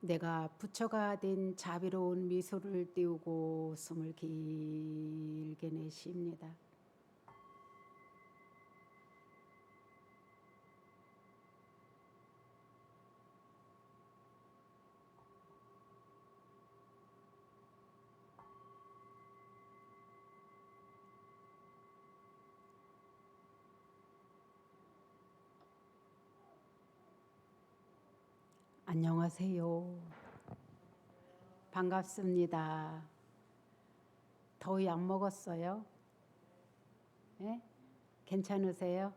내가 부처가 된 자비로운 미소를 띄우고 숨을 길게 내쉽니다. 안녕하세요. 반갑습니다. 더위 안 먹었어요? 네? 괜찮으세요?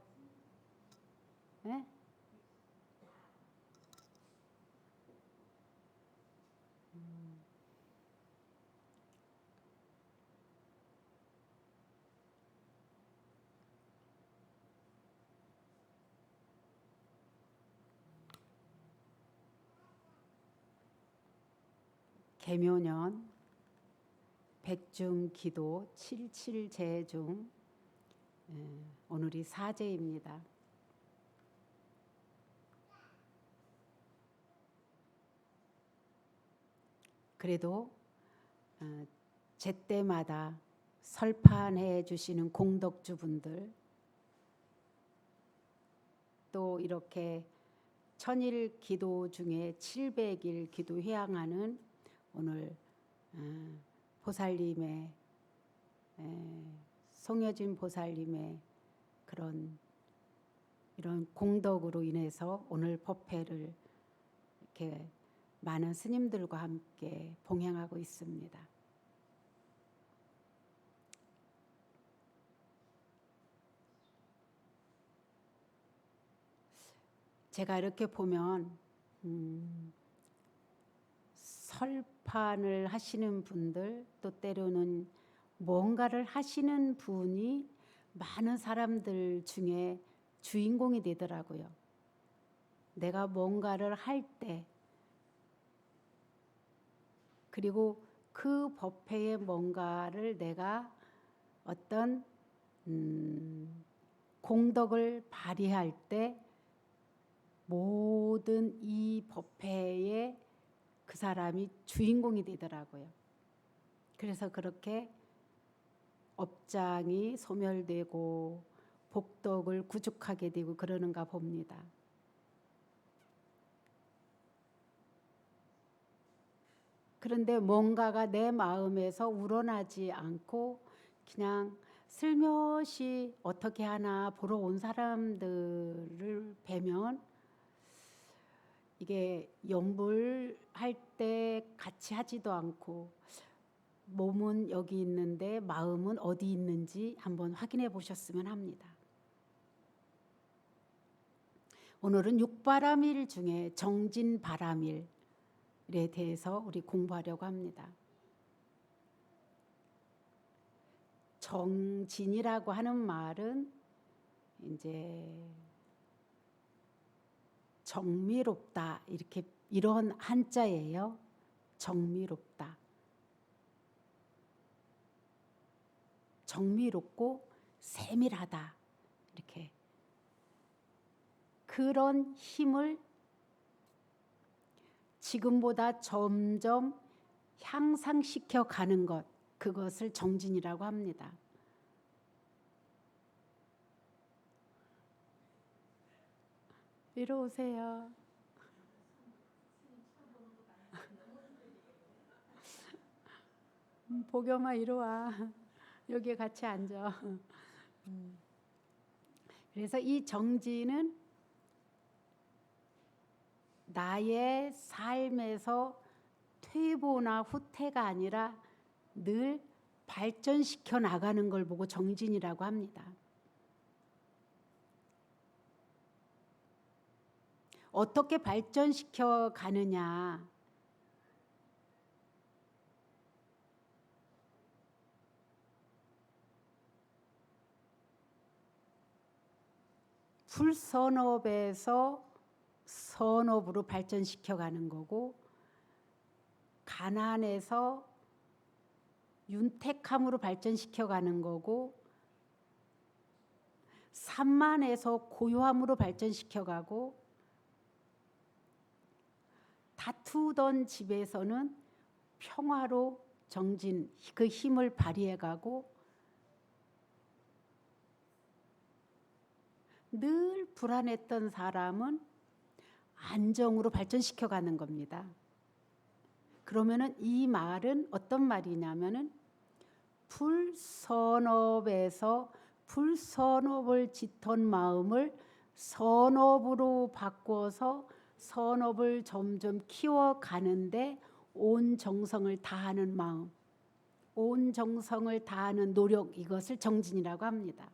네? 계묘년 백중기도 77제 중 오늘이 사제입니다. 그래도 제때마다 설판해 주시는 공덕주분들, 또 이렇게 천일 기도 중에 700일 기도 회양하는 오늘 보살님의 송여진 보살님의 그런 이런 공덕으로 인해서 오늘 법회를 이렇게 많은 스님들과 함께 봉행하고 있습니다. 제가 이렇게 보면 설판을 하시는 분들, 또 때로는 뭔가를 하시는 분이 많은 사람들 중에 주인공이 되더라고요. 내가 뭔가를 할 때, 그리고 그 법회에 뭔가를 내가 어떤 공덕을 발휘할 때 모든 이 법회에 그 사람이 주인공이 되더라고요. 그래서 그렇게 업장이 소멸되고 복덕을 구축하게 되고 그러는가 봅니다. 그런데 뭔가가 내 마음에서 우러나지 않고 그냥 슬며시 어떻게 하나 보러 온 사람들을 뵈면 이게 염불할 때 같이 하지도 않고 몸은 여기 있는데 마음은 어디 있는지 한번 확인해 보셨으면 합니다. 오늘은 육바람일 중에 정진바람일에 대해서 우리 공부하려고 합니다. 정진이라고 하는 말은 이제 정미롭다, 이렇게 이런 한자예요. 정미롭다. 정미롭고 세밀하다, 이렇게 그런 힘을 지금보다 점점 향상시켜 가는 것, 그것을 정진이라고 합니다. 이리 오세요. 보겸아 이리 와. 여기에 같이 앉아. 그래서 이 정진은 나의 삶에서 퇴보나 후퇴가 아니라 늘 발전시켜 나가는 걸 보고 정진이라고 합니다. 어떻게 발전시켜 가느냐? 불선업에서 선업으로 발전시켜 가는 거고, 가난에서 윤택함으로 발전시켜 가는 거고, 산만에서 고요함으로 발전시켜 가고, 다투던 집에서는 평화로 정진, 그 힘을 발휘해가고 늘 불안했던 사람은 안정으로 발전시켜가는 겁니다. 그러면은 이 말은 어떤 말이냐면은 불선업에서 불선업을 짓던 마음을 선업으로 바꿔서 선업을 점점 키워가는데 온 정성을 다하는 마음, 온 정성을 다하는 노력, 이것을 정진이라고 합니다.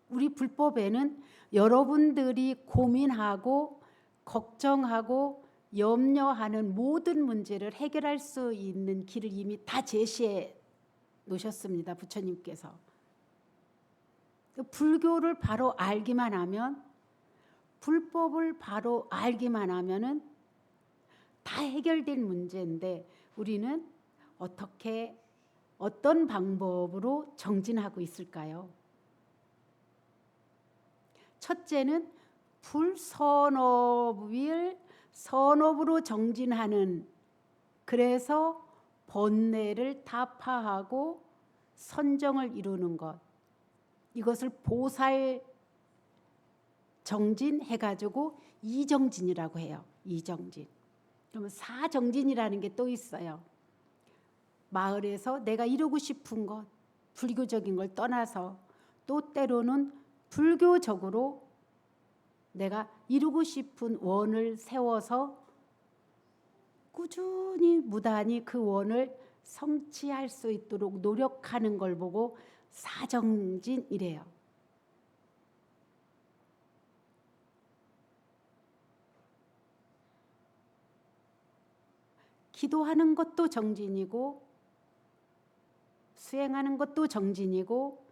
우리 불법에는 여러분들이 고민하고 걱정하고 염려하는 모든 문제를 해결할 수 있는 길을 이미 다 제시해 놓으셨습니다. 부처님께서. 불교를 바로 알기만 하면, 불법을 바로 알기만 하면은 다 해결된 문제인데 우리는 어떻게, 어떤 방법으로 정진하고 있을까요? 첫째는 불선업을 선업으로 정진하는, 그래서 번뇌를 타파하고 선정을 이루는 것, 이것을 보살 정진 해가지고 이정진이라고 해요. 이정진. 그러면 사정진이라는 게 또 있어요. 마을에서 내가 이루고 싶은 것, 불교적인 걸 떠나서 또 때로는 불교적으로 내가 이루고 싶은 원을 세워서 꾸준히 무단히 그 원을 성취할 수 있도록 노력하는 걸 보고 사정진이래요. 기도하는 것도 정진이고 수행하는 것도 정진이고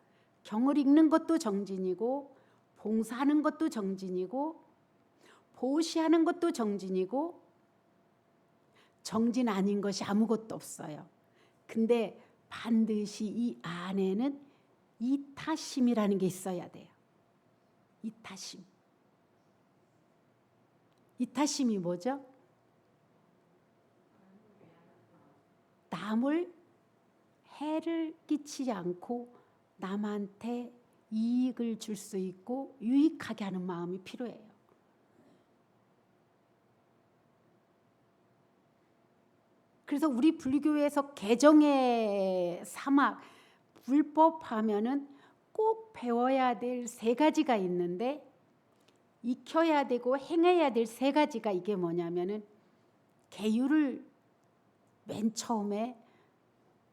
경을 읽는 것도 정진이고 봉사하는 것도 정진이고 보시하는 것도 정진이고 정진 아닌 것이 아무것도 없어요. 근데 반드시 이 안에는 이타심이라는 게 있어야 돼요. 이타심. 이타심이 뭐죠? 남을 해를 끼치지 않고 남한테 이익을 줄 수 있고 유익하게 하는 마음이 필요해요. 그래서 우리 불교에서 개정의 사막, 불법하면은 꼭 배워야 될 세 가지가 있는데 익혀야 되고 행해야 될 세 가지가 이게 뭐냐면은 계율을 맨 처음에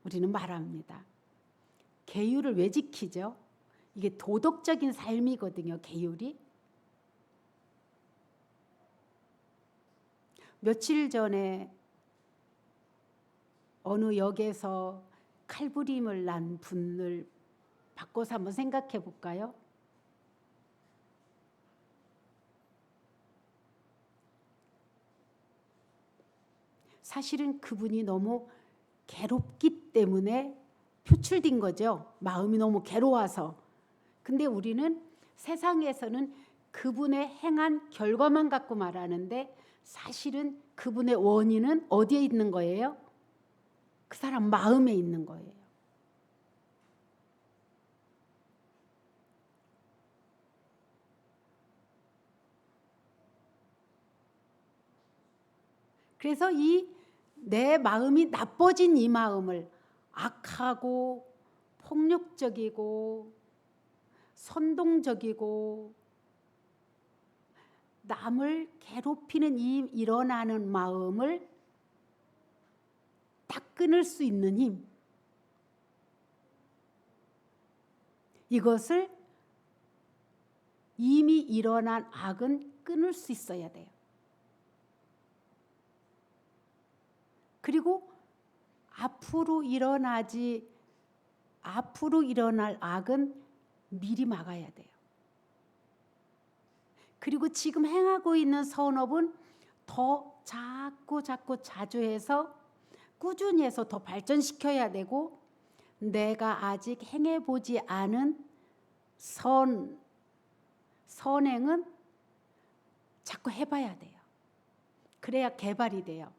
우리는 말합니다. 계율을 왜 지키죠? 이게 도덕적인 삶이거든요. 계율이. 며칠 전에 어느 역에서 칼부림을 난 분을 바꿔서 한번 생각해 볼까요? 사실은 그분이 너무 괴롭기 때문에 표출된 거죠. 마음이 너무 괴로워서. 근데 우리는 세상에서는 그분의 행한 결과만 갖고 말하는데 사실은 그분의 원인은 어디에 있는 거예요? 그 사람 마음에 있는 거예요. 그래서 이 내 마음이 나빠진 이 마음을 악하고 폭력적이고 선동적이고 남을 괴롭히는 이 일어나는 마음을 딱 끊을 수 있는 힘, 이것을 이미 일어난 악은 끊을 수 있어야 돼요. 그리고 앞으로 일어날 악은 미리 막아야 돼요. 그리고 지금 행하고 있는 선업은 더 자꾸 자주 해서 꾸준히 해서 더 발전시켜야 되고 내가 아직 행해보지 않은 선행은 자꾸 해봐야 돼요. 그래야 개발이 돼요.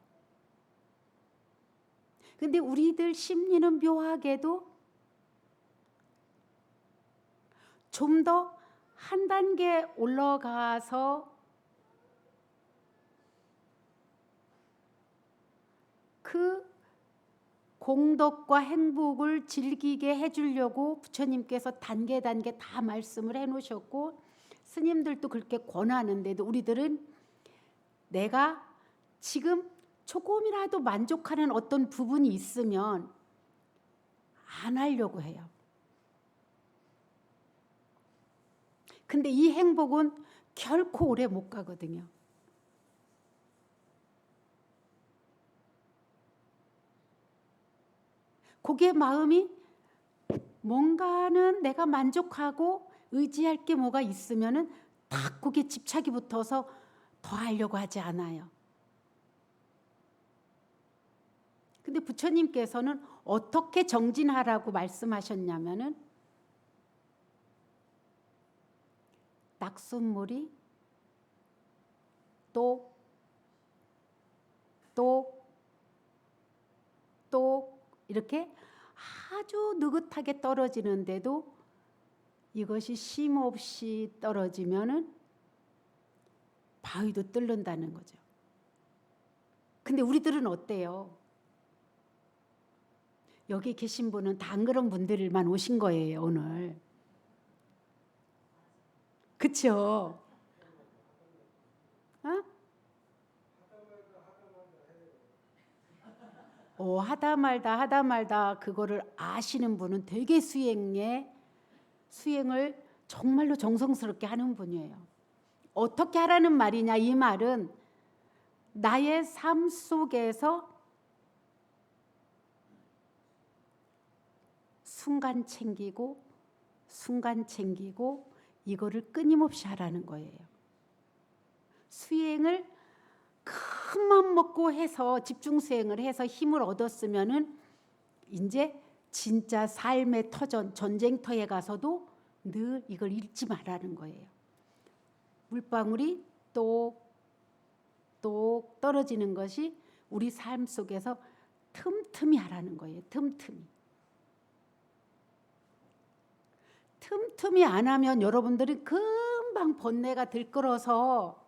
근데 우리들 심리는 묘하게도 좀 더 한 단계 올라가서 그 공덕과 행복을 즐기게 해주려고 부처님께서 단계 다 말씀을 해놓으셨고 스님들도 그렇게 권하는데도 우리들은 내가 지금 조금이라도 만족하는 어떤 부분이 있으면 안 하려고 해요. 근데 이 행복은 결코 오래 못 가거든요. 거기에 마음이 뭔가는 내가 만족하고 의지할 게 뭐가 있으면은 딱 거기에 집착이 붙어서 더 하려고 하지 않아요. 근데 부처님께서는 어떻게 정진하라고 말씀하셨냐면은 낙숫물이 또 이렇게 아주 느긋하게 떨어지는데도 이것이 쉼없이 떨어지면은 바위도 뚫는다는 거죠. 근데 우리들은 어때요? 여기 계신 분은 다 안 그런 분들만 오신 거예요, 오늘. 그쵸? 하다 말다 그거를 아시는 분은 되게 수행을 정말로 정성스럽게 하는 분이에요. 어떻게 하라는 말이냐? 이 말은 나의 삶 속에서 순간 챙기고 이거를 끊임없이 하라는 거예요. 수행을 큰맘 먹고 해서 집중 수행을 해서 힘을 얻었으면은 이제 진짜 삶의 터전 전쟁터에 가서도 늘 이걸 잃지 말라는 거예요. 물방울이 똑 떨어지는 것이 우리 삶 속에서 틈틈이 하라는 거예요. 틈틈이 안 하면 여러분들이 금방 번뇌가 들끓어서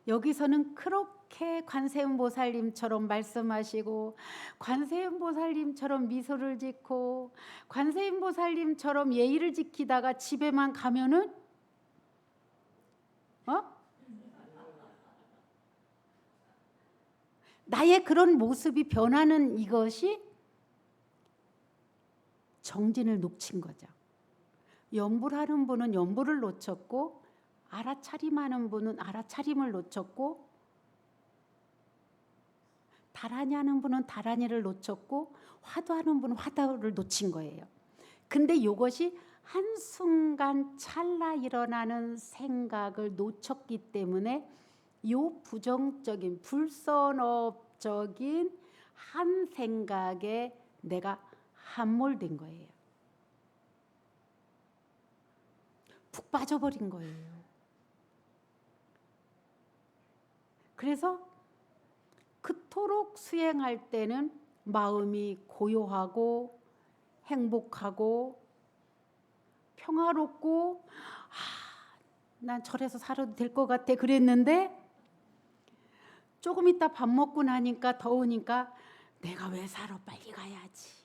여기서는 그렇게 관세음보살님처럼 말씀하시고 관세음보살님처럼 미소를 짓고 관세음보살님처럼 예의를 지키다가 집에만 가면은 나의 그런 모습이 변하는 이것이 정진을 놓친 거죠. 염불하는 분은 염불을 놓쳤고 알아차림하는 분은 알아차림을 놓쳤고 다라니 하는 분은 다라니를 놓쳤고 화두하는 분은 화두를 놓친 거예요. 근데 이것이 한순간 찰나 일어나는 생각을 놓쳤기 때문에 이 부정적인 불선업적인 한 생각에 내가 함몰된 거예요. 푹 빠져버린 거예요. 그래서 그토록 수행할 때는 마음이 고요하고 행복하고 평화롭고 난 절에서 살아도 될 것 같아 그랬는데 조금 있다 밥 먹고 나니까 더우니까 내가 왜 살아 빨리 가야지.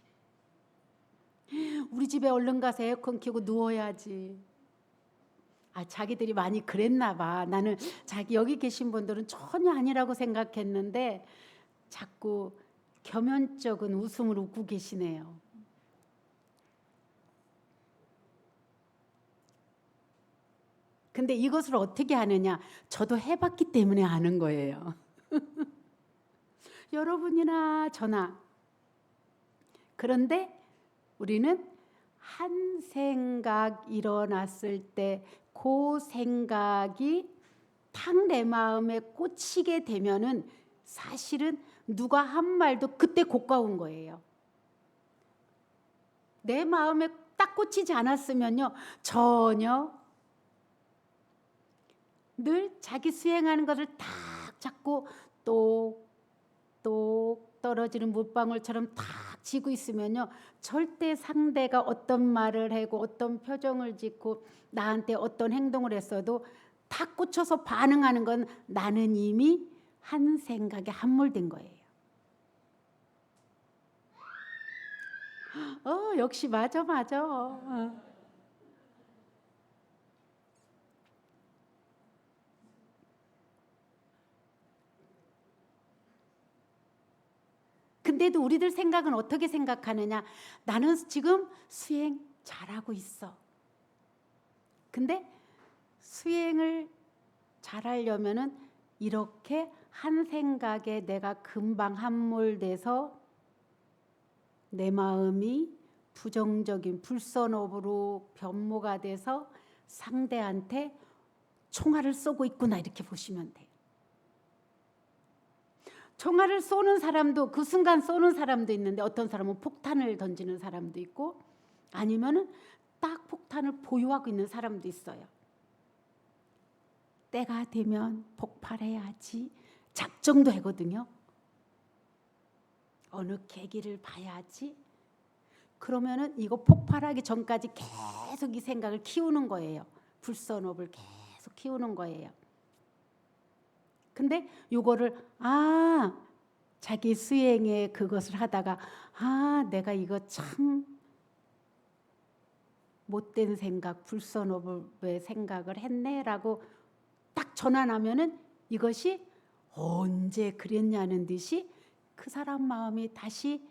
우리 집에 얼른 가서 에어컨 켜고 누워야지. 자기들이 많이 그랬나 봐. 나는 여기 계신 분들은 전혀 아니라고 생각했는데 자꾸 겸연쩍은 웃음을 웃고 계시네요. 근데 이것을 어떻게 하느냐? 저도 해봤기 때문에 아는 거예요. 여러분이나 저나. 그런데 우리는 한 생각 일어났을 때 그 생각이 탁 내 마음에 꽂히게 되면은 사실은 누가 한 말도 그때 고가운 거예요. 내 마음에 딱 꽂히지 않았으면요, 전혀 늘 자기 수행하는 것을 딱 잡고 똑똑 떨어지는 물방울처럼 탁 쥐고 있으면요, 절대 상대가 어떤 말을 하고 어떤 표정을 짓고 나한테 어떤 행동을 했어도 탁 꽂혀서 반응하는 건 나는 이미 한 생각에 함몰된 거예요. 역시 맞아. 근데도 우리들 생각은 어떻게 생각하느냐? 나는 지금 수행 잘하고 있어. 근데 수행을 잘하려면은 이렇게 한 생각에 내가 금방 함몰돼서 내 마음이 부정적인 불선업으로 변모가 돼서 상대한테 총알을 쏘고 있구나, 이렇게 보시면 돼요. 총알을 쏘는 사람도 그 순간 쏘는 사람도 있는데, 어떤 사람은 폭탄을 던지는 사람도 있고, 아니면은 딱 폭탄을 보유하고 있는 사람도 있어요. 때가 되면 폭발해야지 작정도 하거든요. 어느 계기를 봐야지. 그러면은 이거 폭발하기 전까지 계속 이 생각을 키우는 거예요. 불선업을 계속 키우는 거예요. 근데 요거를 자기 수행에 그것을 하다가 내가 이거 참 못된 생각, 불선업의 생각을 했네라고 딱 전환하면은 이것이 언제 그랬냐는 듯이 그 사람 마음이 다시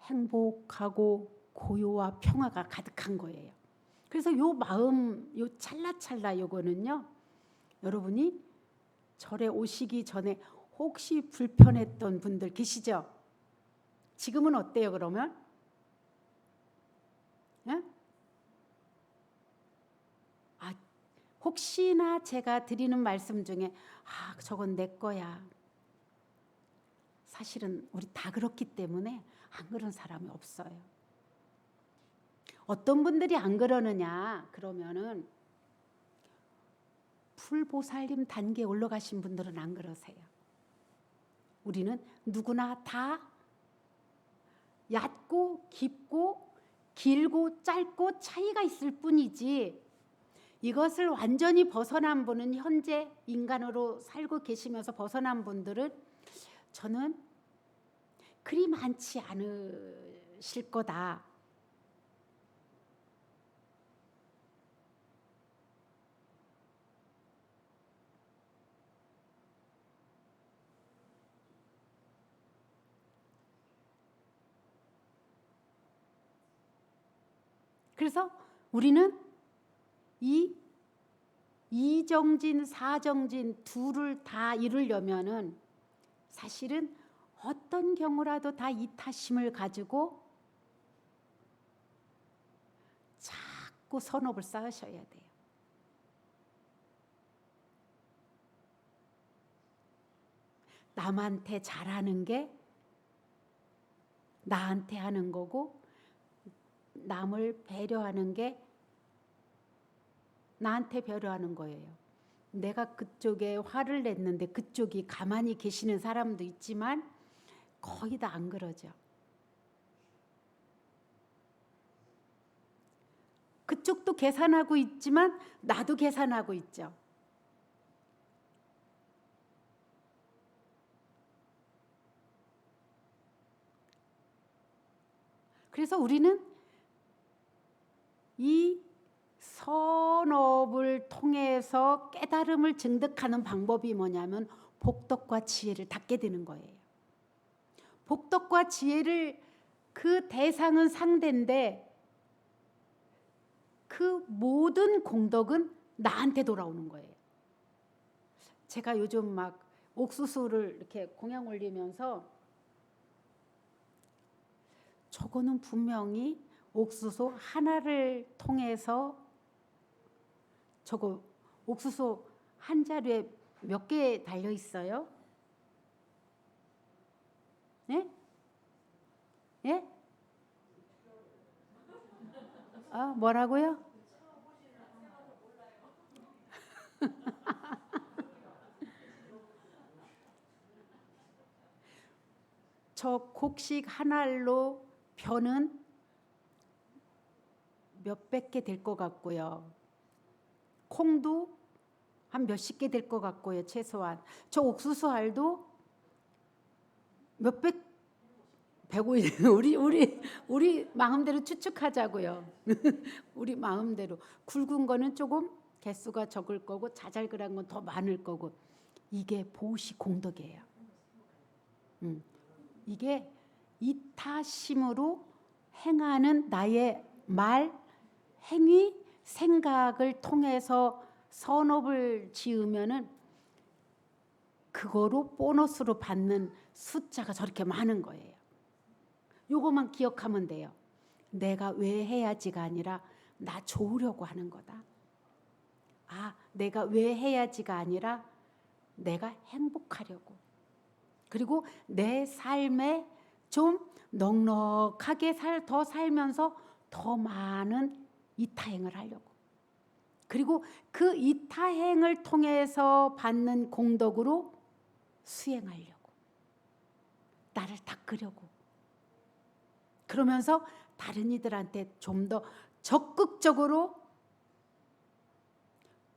행복하고 고요와 평화가 가득한 거예요. 그래서 요 마음, 요 찰나찰나 요거는요, 여러분이 절에 오시기 전에 혹시 불편했던 분들 계시죠? 지금은 어때요, 그러면? 예? 혹시나 제가 드리는 말씀 중에 저건 내 거야. 사실은 우리 다 그렇기 때문에 안 그런 사람이 없어요. 어떤 분들이 안 그러느냐 그러면은 풀보살님 단계에 올라가신 분들은 안 그러세요. 우리는 누구나 다 얕고 깊고 길고 짧고 차이가 있을 뿐이지, 이것을 완전히 벗어난 분은, 현재 인간으로 살고 계시면서 벗어난 분들은 저는 그리 많지 않으실 거다. 그래서 우리는 이 이정진, 사정진 둘을 다 이루려면은 사실은 어떤 경우라도 다 이타심을 가지고 자꾸 선업을 쌓으셔야 돼요. 남한테 잘하는 게 나한테 하는 거고, 남을 배려하는 게 나한테 배려하는 거예요. 내가 그쪽에 화를 냈는데 그쪽이 가만히 계시는 사람도 있지만 거의 다 안 그러죠. 그쪽도 계산하고 있지만 나도 계산하고 있죠. 그래서 우리는 이 선업을 통해서 깨달음을 증득하는 방법이 뭐냐면 복덕과 지혜를 닦게 되는 거예요. 복덕과 지혜를, 그 대상은 상대인데 그 모든 공덕은 나한테 돌아오는 거예요. 제가 요즘 막 옥수수를 이렇게 공양 올리면서 저거는 분명히 옥수수 하나를 통해서, 저거 옥수수 한 자루에 몇 개 달려 있어요? 예? 예? 뭐라고요? 저 곡식 한 알로 벼는 몇백 개 될 것 같고요. 콩도 한 몇십 개 될 것 같고요. 최소한. 저 옥수수 알도 몇백, 150, 우리 마음대로 추측하자고요. 우리 마음대로. 굵은 거는 조금 개수가 적을 거고 자잘그란 건 더 많을 거고. 이게 보시 공덕이에요. 이게 이타심으로 행하는 나의 말, 행위, 생각을 통해서 선업을 지으면은 그거로 보너스로 받는 숫자가 저렇게 많은 거예요. 요것만 기억하면 돼요. 내가 왜 해야지가 아니라 나 좋으려고 하는 거다. 내가 왜 해야지가 아니라 내가 행복하려고. 그리고 내 삶에 좀 넉넉하게 더 살면서 더 많은 이타행을 하려고. 그리고 그 이타행을 통해서 받는 공덕으로 수행하려고. 나를 닦으려고. 그러면서 다른 이들한테 좀 더 적극적으로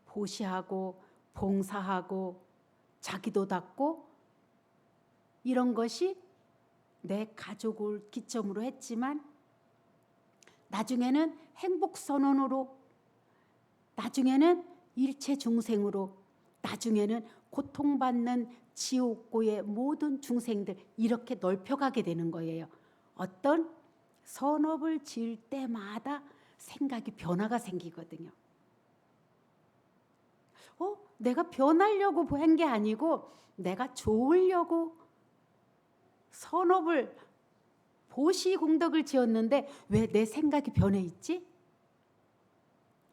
보시하고 봉사하고 자기도 닦고 이런 것이 내 가족을 기점으로 했지만 나중에는 행복선언으로, 나중에는 일체중생으로, 나중에는 고통받는 지옥고의 모든 중생들 이렇게 넓혀가게 되는 거예요. 어떤 선업을 지을 때마다 생각이 변화가 생기거든요. 내가 변하려고 한 게 아니고 내가 좋으려고 선업을 보시공덕을 지었는데 왜 내 생각이 변해 있지?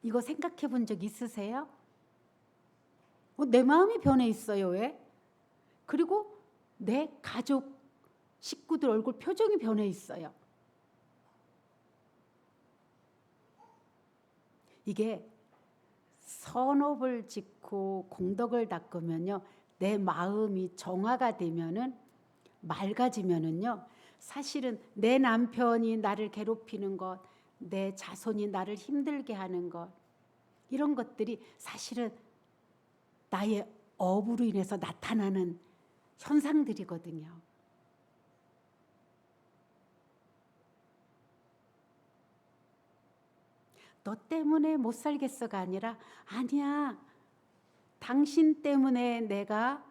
이거 생각해 본 적 있으세요? 내 마음이 변해 있어요. 왜? 그리고 내 가족 식구들 얼굴 표정이 변해 있어요. 이게 선업을 짓고 공덕을 닦으면요, 내 마음이 정화가 되면은, 맑아지면은요, 사실은 내 남편이 나를 괴롭히는 것, 내 자손이 나를 힘들게 하는 것, 이런 것들이 사실은 나의 업으로 인해서 나타나는 현상들이거든요. 너 때문에 못 살겠어가 아니라, 아니야, 당신 때문에 내가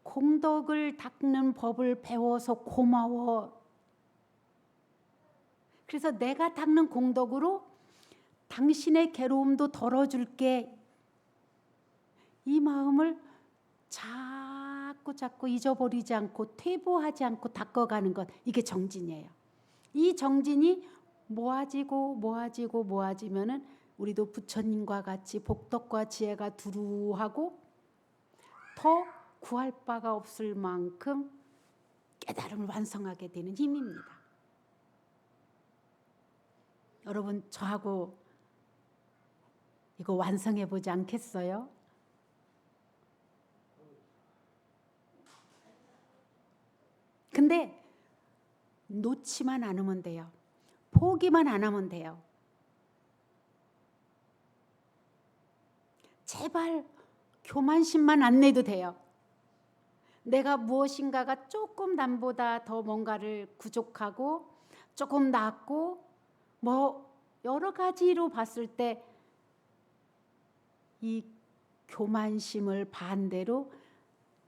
공덕을 닦는 법을 배워서 고마워. 그래서 내가 닦는 공덕으로 당신의 괴로움도 덜어줄게. 이 마음을 자꾸 잊어버리지 않고 퇴보하지 않고 닦아가는 것, 이게 정진이에요. 이 정진이 모아지면은 우리도 부처님과 같이 복덕과 지혜가 두루하고 더 구할 바가 없을 만큼 깨달음을 완성하게 되는 힘입니다. 여러분, 저하고 이거 완성해 보지 않겠어요? 근데 놓지만 않으면 돼요. 포기만 안 하면 돼요. 제발 교만심만 안 내도 돼요. 내가 무엇인가가 조금 남보다 더 뭔가를 부족하고 조금 낫고 여러 가지로 봤을 때 이 교만심을 반대로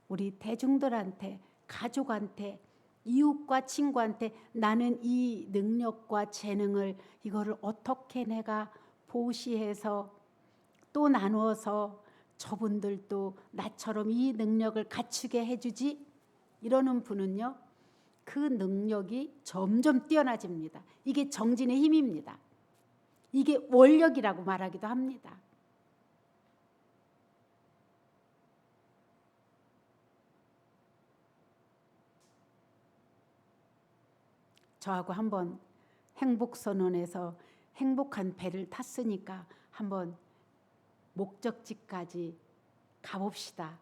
우리 대중들한테, 가족한테, 이웃과 친구한테 나는 이 능력과 재능을 이거를 어떻게 내가 보시해서 또 나누어서 저분들도 나처럼 이 능력을 갖추게 해주지, 이러는 분은요, 그 능력이 점점 뛰어나집니다. 이게 정진의 힘입니다. 이게 원력이라고 말하기도 합니다. 저하고 한번 행복선언에서 행복한 배를 탔으니까 한번 목적지까지 가봅시다.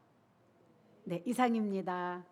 네, 이상입니다.